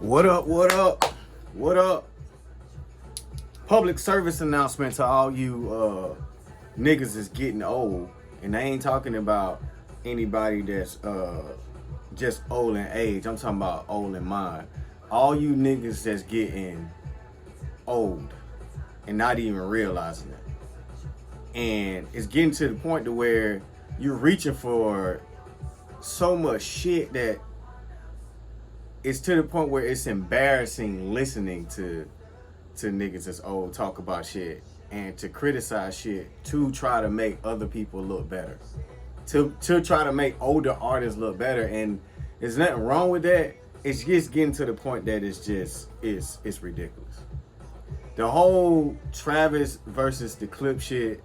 What up, what up, what up? Public service announcement to all you niggas is getting old. And I ain't talking about anybody that's just old in age. I'm talking about old in mind. All you niggas that's getting old and not even realizing it. And it's getting to the point to where you're reaching for so much shit that it's to the point where it's embarrassing listening to niggas that's old talk about shit and to criticize shit to try to make other people look better. To try to make older artists look better. And there's nothing wrong with that. It's just getting to the point that it's ridiculous. The whole Travis versus the Clipse shit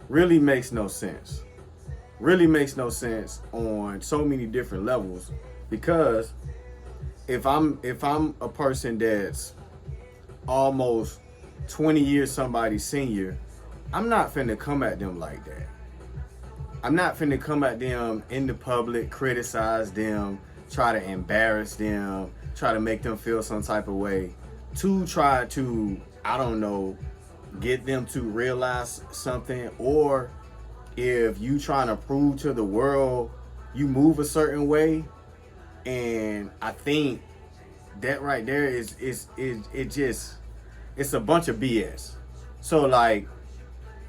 really makes no sense. Really makes no sense on so many different levels, because if I'm a person that's almost 20 years somebody's senior, I'm not finna come at them like that. I'm not finna come at them in the public, criticize them, try to embarrass them, try to make them feel some type of way, to try to, I don't know, get them to realize something. Or if you trying to prove to the world you move a certain way. And I think that right there is it's a bunch of BS. So like,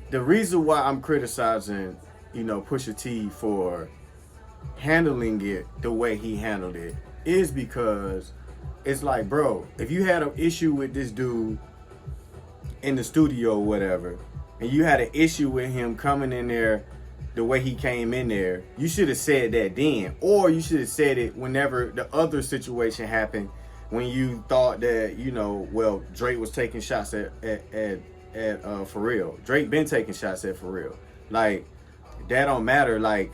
the reason why I'm criticizing, Pusha T for handling it the way he handled it is because it's like, bro, if you had an issue with this dude in the studio or whatever, and you had an issue with him coming in there the way he came in there, you should have said that then. Or you should have said it whenever the other situation happened, when you thought that, Drake was taking shots at Pharrell. Drake been taking shots at Pharrell. Like, that don't matter. Like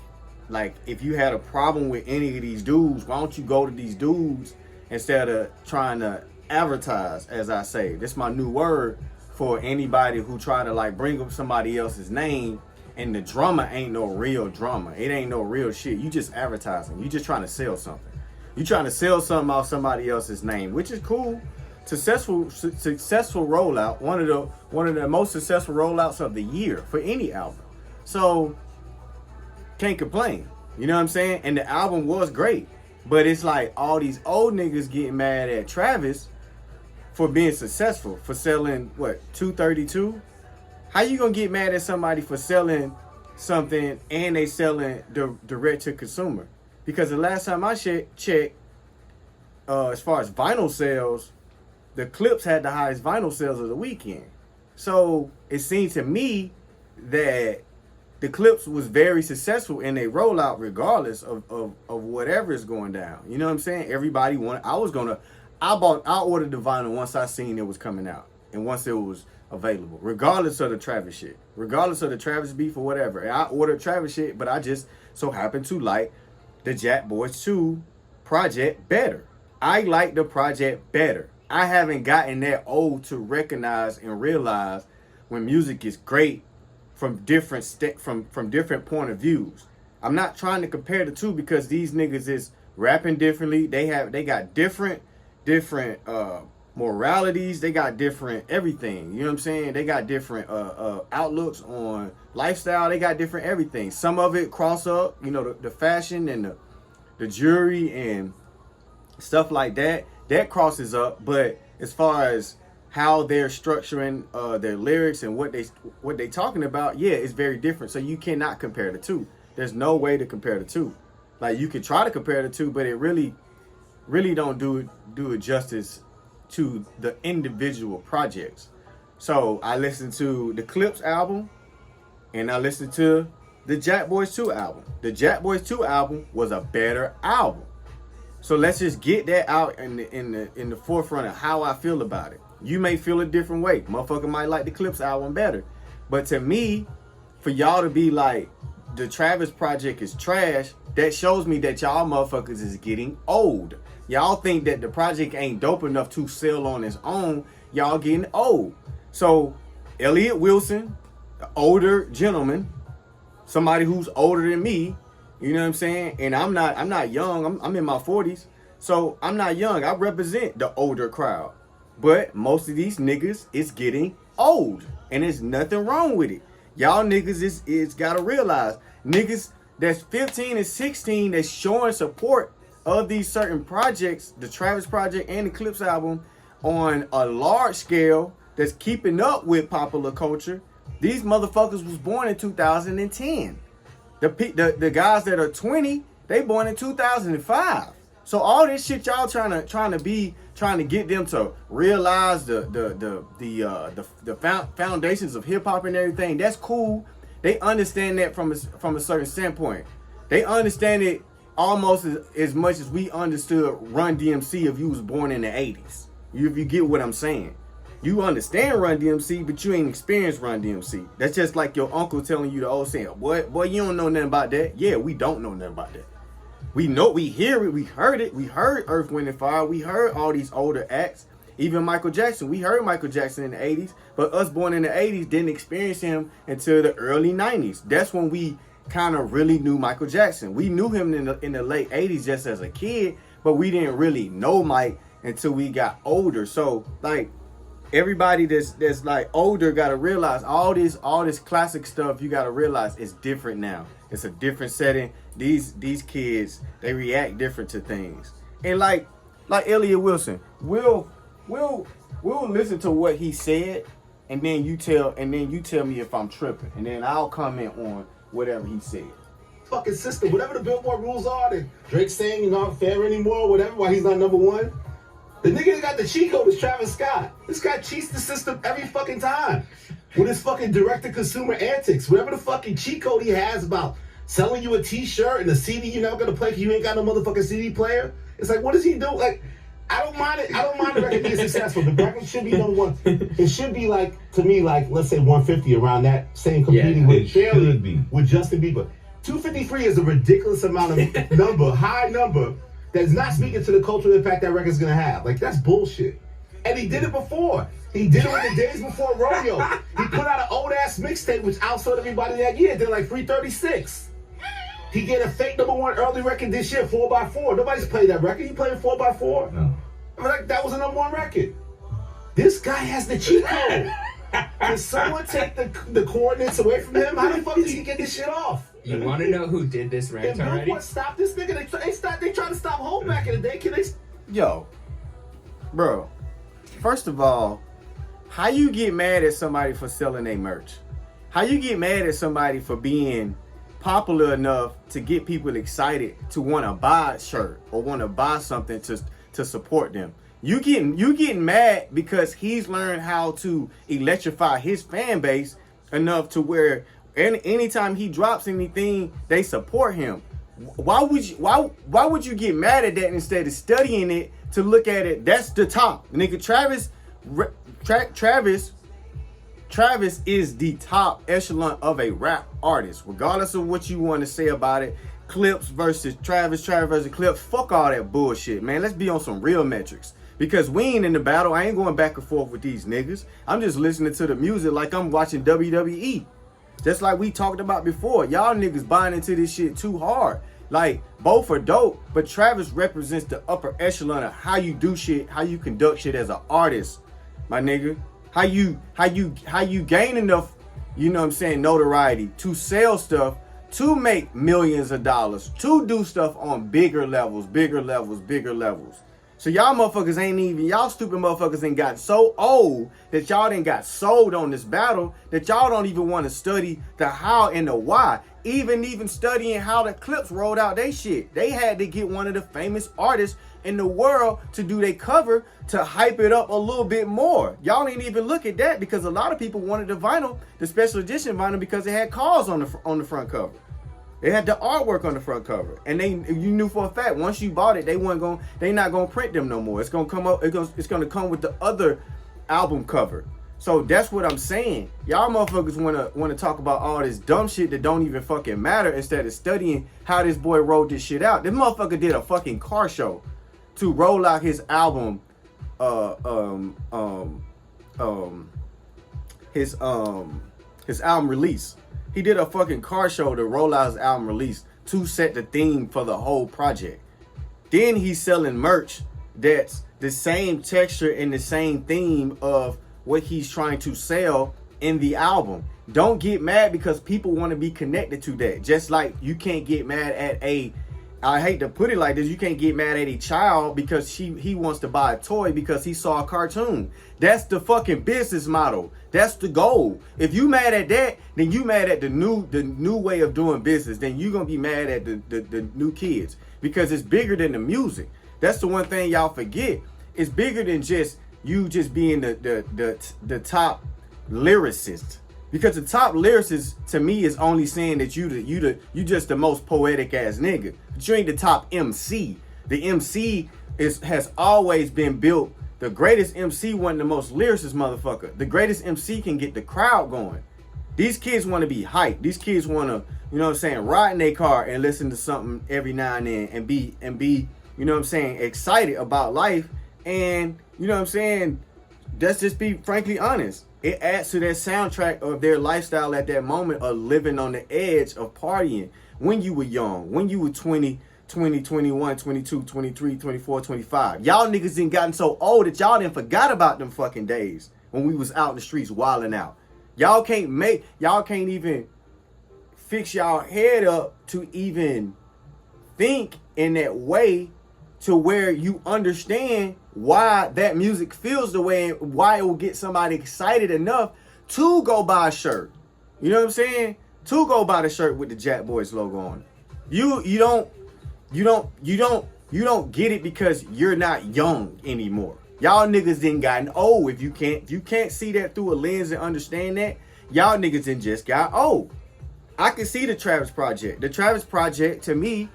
if you had a problem with any of these dudes, why don't you go to these dudes instead of trying to advertise, as I say. That's my new word for anybody who try to like bring up somebody else's name. And the drama ain't no real drama. It ain't no real shit. You just advertising. You just trying to sell something. You trying to sell something off somebody else's name, which is cool. Successful rollout. One of the most successful rollouts of the year for any album. So can't complain. You know what I'm saying? And the album was great. But it's like all these old niggas getting mad at Travis for being successful, for selling 232. How you gonna get mad at somebody for selling something and they selling direct to consumer? Because the last time I checked, as far as vinyl sales, the Clipse had the highest vinyl sales of the weekend. So it seemed to me that the Clipse was very successful in their rollout, regardless of whatever is going down. You know what I'm saying? Everybody wanted. I ordered the vinyl once I seen it was coming out and once it was available, regardless of the Travis shit, regardless of the Travis beef or whatever. And I ordered Travis shit, but I just so happened to like the Jackboys 2 project better. I like the project better. I haven't gotten that old to recognize and realize when music is great from different from different point of views. I'm not trying to compare the two because these niggas is rapping differently. They got different moralities, they got different everything, you know what I'm saying? They got different outlooks on lifestyle, they got different everything. Some of it cross up, the fashion and the jewelry and stuff like that crosses up. But as far as how they're structuring their lyrics and what they talking about, yeah, it's very different. So you cannot compare the two. There's no way to compare the two. Like, you could try to compare the two, but it really don't do it justice to the individual projects. So I listened to the Clipse album and I listened to the Jackboys 2 album. The Jackboys 2 album was a better album. So let's just get that out in the forefront of how I feel about it. You may feel a different way. Motherfucker might like the Clipse album better. But to me, for y'all to be like, the Travis project is trash, that shows me that y'all motherfuckers is getting old. Y'all think that the project ain't dope enough to sell on its own. Y'all getting old. So Elliot Wilson, the older gentleman, somebody who's older than me, you know what I'm saying? And I'm not young. I'm in my 40s. So I'm not young. I represent the older crowd. But most of these niggas is getting old. And there's nothing wrong with it. Y'all niggas is gotta realize, niggas that's 15 and 16 that's showing support of these certain projects, the Travis Project and the Clipse album, on a large scale that's keeping up with popular culture. These motherfuckers was born in 2010. The guys that are 20, they born in 2005. So all this shit y'all trying to get them to realize the foundations of hip hop and everything. That's cool. They understand that from a certain standpoint. They understand it almost as much as we understood Run DMC if you was born in the 80s. If you get what I'm saying. You understand Run DMC, but you ain't experienced Run DMC. That's just like your uncle telling you the old saying, boy, you don't know nothing about that. Yeah, we don't know nothing about that. We know, we hear it, we heard it. We heard Earth, Wind, and Fire. We heard all these older acts. Even Michael Jackson. We heard Michael Jackson in the 80s, but us born in the 80s didn't experience him until the early 90s. That's when we kind of really knew Michael Jackson. We knew him in the late 80s just as a kid, but we didn't really know Mike until we got older. So, like, everybody that's like older gotta realize all this classic stuff. You gotta realize it's different now. It's a different setting. These kids, they react different to things. And like Elliot Wilson, we'll listen to what he said, and then you tell me if I'm tripping, and then I'll comment on whatever he said. Fucking system, whatever the Billboard rules are, that Drake's saying you're not fair anymore, whatever, why he's not number one. The nigga that got the cheat code is Travis Scott. This guy cheats the system every fucking time with his fucking direct-to-consumer antics. Whatever the fucking cheat code he has about selling you a t-shirt and a CD you're not gonna play because you ain't got no motherfucking CD player. It's like, what does he do? Like, I don't mind it. I don't mind the record being successful. The record should be number one. It should be like, to me, like, let's say 150 around that same competing with Justin Bieber. 253 is a ridiculous amount of number, high number, that's not speaking to the cultural impact that record's gonna have. Like, that's bullshit. And he did it before. He did it in the days before Rodeo. He put out an old ass mixtape which outsold everybody that year. Did like 336. He get a fake number one early record this year, 4x4. Nobody's played that record. He playing 4x4? No. Like, that was a number one record. This guy has the cheat code. Can someone take the coordinates away from him? How the fuck does he get this shit off? You want to know who did this rant already? Billboard stop this nigga. They tried to stop Hope back in the day. Can they? Yo, bro. First of all, how you get mad at somebody for selling their merch? How you get mad at somebody for being popular enough to get people excited to want to buy a shirt or want to buy something to support them? You getting mad because he's learned how to electrify his fan base enough to where anytime he drops anything, they support him. Why would you get mad at that instead of studying it to look at it? That's the top. Nigga, Travis is the top echelon of a rap artist, regardless of what you want to say about it. Clipse versus Travis versus Clipse. Fuck all that bullshit, man. Let's be on some real metrics. Because we ain't in the battle. I ain't going back and forth with these niggas. I'm just listening to the music like I'm watching WWE. Just like we talked about before. Y'all niggas buying into this shit too hard. Like, both are dope, but Travis represents the upper echelon of how you do shit, how you conduct shit as an artist, my nigga. How you gain enough, you know what I'm saying, notoriety to sell stuff, to make millions of dollars, to do stuff on bigger levels. So y'all motherfuckers y'all stupid motherfuckers ain't got so old that y'all done got sold on this battle that y'all don't even want to study the how and the why. Even studying how the Clipse rolled out they shit. They had to get one of the famous artists in the world to do their cover to hype it up a little bit more. Y'all ain't even look at that because a lot of people wanted the special edition vinyl because it had cars on the front cover. It had the artwork on the front cover, and you knew for a fact once you bought it, they not gonna print them no more. It's gonna come up. It's gonna come with the other album cover. So that's what I'm saying. Y'all motherfuckers wanna talk about all this dumb shit that don't even fucking matter instead of studying how this boy rolled this shit out. This motherfucker did a fucking car show to roll out his album. His album release. He did a fucking car show to roll out his album release to set the theme for the whole project. Then he's selling merch that's the same texture and the same theme of what he's trying to sell in the album. Don't get mad because people want to be connected to that. Just like you can't get mad at I hate to put it like this, you can't get mad at a child because he wants to buy a toy because he saw a cartoon. That's the fucking business model. That's the goal. If you mad at that, then you mad at the new way of doing business. Then you're gonna be mad at the new kids because it's bigger than the music. That's the one thing y'all forget. It's bigger than just you just being the top lyricist. Because the top lyricist to me is only saying that you just the most poetic ass nigga. But you ain't the top MC. The MC has always been built. The greatest MC wasn't the most lyricist motherfucker. The greatest MC can get the crowd going. These kids want to be hyped. These kids want to, you know what I'm saying, ride in their car and listen to something every now and then and be, you know what I'm saying, excited about life. And, you know what I'm saying, let's just be frankly honest. It adds to that soundtrack of their lifestyle at that moment of living on the edge of partying when you were young, when you were 20, 21, 22, 23, 24, 25. Y'all niggas done gotten so old that y'all done forgot about them fucking days when we was out in the streets wilding out. Y'all can't even fix y'all head up to even think in that way to where you understand why that music feels the way and why it will get somebody excited enough to go buy a shirt. You know what I'm saying? To go buy the shirt with the Jackboys logo on it. You don't get it because you're not young anymore. Y'all niggas done gotten old. If you can't see that through a lens and understand that, y'all niggas done just got old. I can see the Travis Project. The Travis Project to me,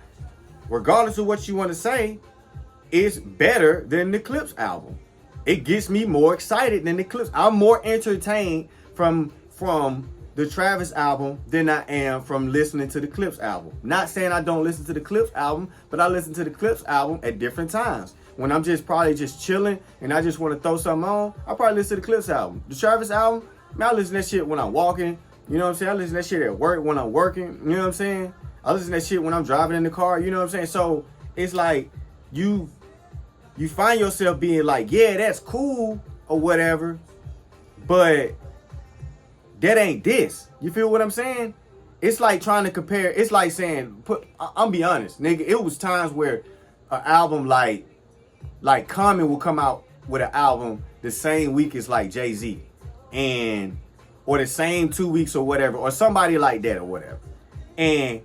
regardless of what you want to say, is better than the Clipse album. It gets me more excited than the Clipse. I'm more entertained from the Travis album than I am from listening to the Clipse album. Not saying I don't listen to the Clipse album, but I listen to the Clipse album at different times. When I'm probably just chilling and I just want to throw something on, I probably listen to the Clipse album. The Travis album, man, I listen to that shit when I'm walking. You know what I'm saying? I listen to that shit at work when I'm working. You know what I'm saying? I listen to that shit when I'm driving in the car. You know what I'm saying? So it's like you find yourself being like, yeah, that's cool or whatever, but that ain't this. You feel what I'm saying? It's like trying to compare. It's like saying, I'm be honest, nigga. It was times where an album like Common will come out with an album the same week as like Jay-Z, or the same 2 weeks or whatever, or somebody like that or whatever, and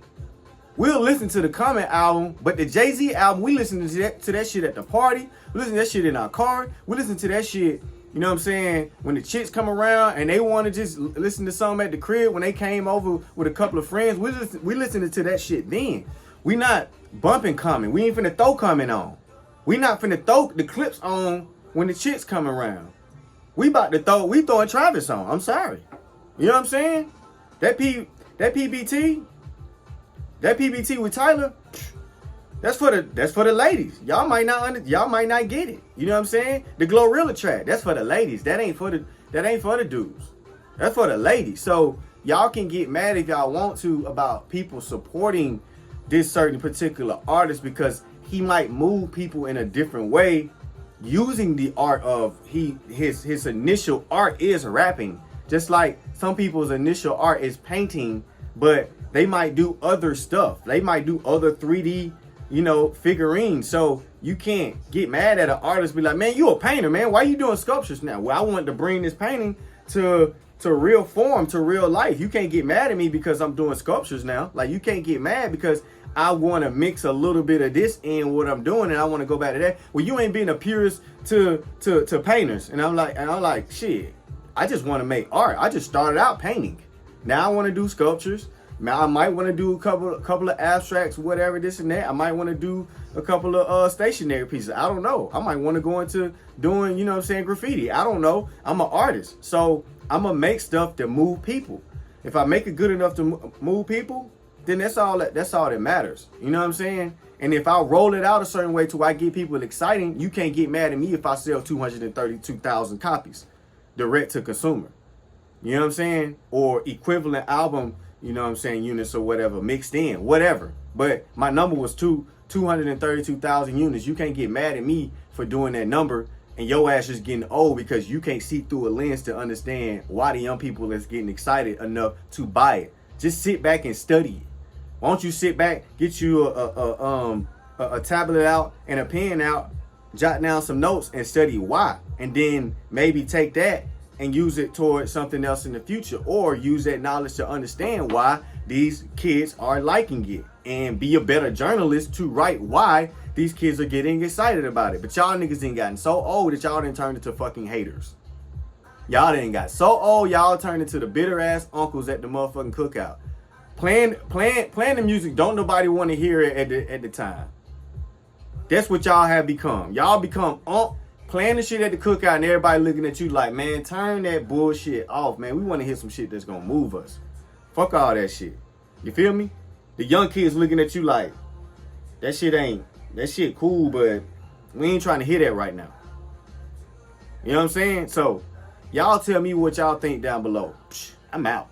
we'll listen to the Common album, but the Jay-Z album, we listen to that shit at the party. We listen to that shit in our car. We listen to that shit, you know what I'm saying, when the chicks come around and they want to just listen to something at the crib when they came over with a couple of friends. We listen to that shit then. We not bumping Common. We ain't finna throw Common on. We not finna throw the Clipse on when the chicks come around. We throwing Travis on. I'm sorry. You know what I'm saying? That PBT with Tyler, that's for the ladies. Y'all might not get it. You know what I'm saying? The Glorilla track, that's for the ladies. That ain't for the dudes. That's for the ladies. So y'all can get mad if y'all want to about people supporting this certain particular artist because he might move people in a different way using the art of his initial art is rapping. Just like some people's initial art is painting, but they might do other stuff. They might do other 3D, figurines. So you can't get mad at an artist, be like, man, you a painter, man. Why you doing sculptures now? Well, I want to bring this painting to real form, to real life. You can't get mad at me because I'm doing sculptures now. Like, you can't get mad because I want to mix a little bit of this in what I'm doing and I want to go back to that. Well, you ain't being a purist to painters. And I'm like, shit, I just want to make art. I just started out painting. Now I want to do sculptures. Now I might want to do a couple of abstracts, whatever, this and that. I might want to do a couple of stationary pieces. I don't know. I might want to go into doing, graffiti. I don't know. I'm an artist. So I'm going to make stuff that move people. If I make it good enough to move people, then that's all that matters. You know what I'm saying? And if I roll it out a certain way to where I get people exciting, you can't get mad at me if I sell 232,000 copies direct to consumer. You know what I'm saying? Or equivalent album, units or whatever, mixed in, whatever. But my number was 232,000 units. You can't get mad at me for doing that number, and your ass is getting old because you can't see through a lens to understand why the young people is getting excited enough to buy it. Just sit back and study it. Why don't you sit back, get you a tablet out and a pen out, jot down some notes and study why, and then maybe take that and use it towards something else in the future, or use that knowledge to understand why these kids are liking it, and be a better journalist to write why these kids are getting excited about it. But y'all niggas ain't gotten so old that y'all didn't turn into fucking haters. Y'all didn't got so old, y'all turned into the bitter ass uncles at the motherfucking cookout. Playing the music, don't nobody want to hear it at the time. That's what y'all have become. Y'all become playing the shit at the cookout and everybody looking at you like, man, turn that bullshit off, man. We want to hear some shit that's gonna move us. Fuck all that shit. You feel me? The young kids looking at you like, that shit cool, but we ain't trying to hear that right now. You know what I'm saying? So, y'all tell me what y'all think down below. I'm out.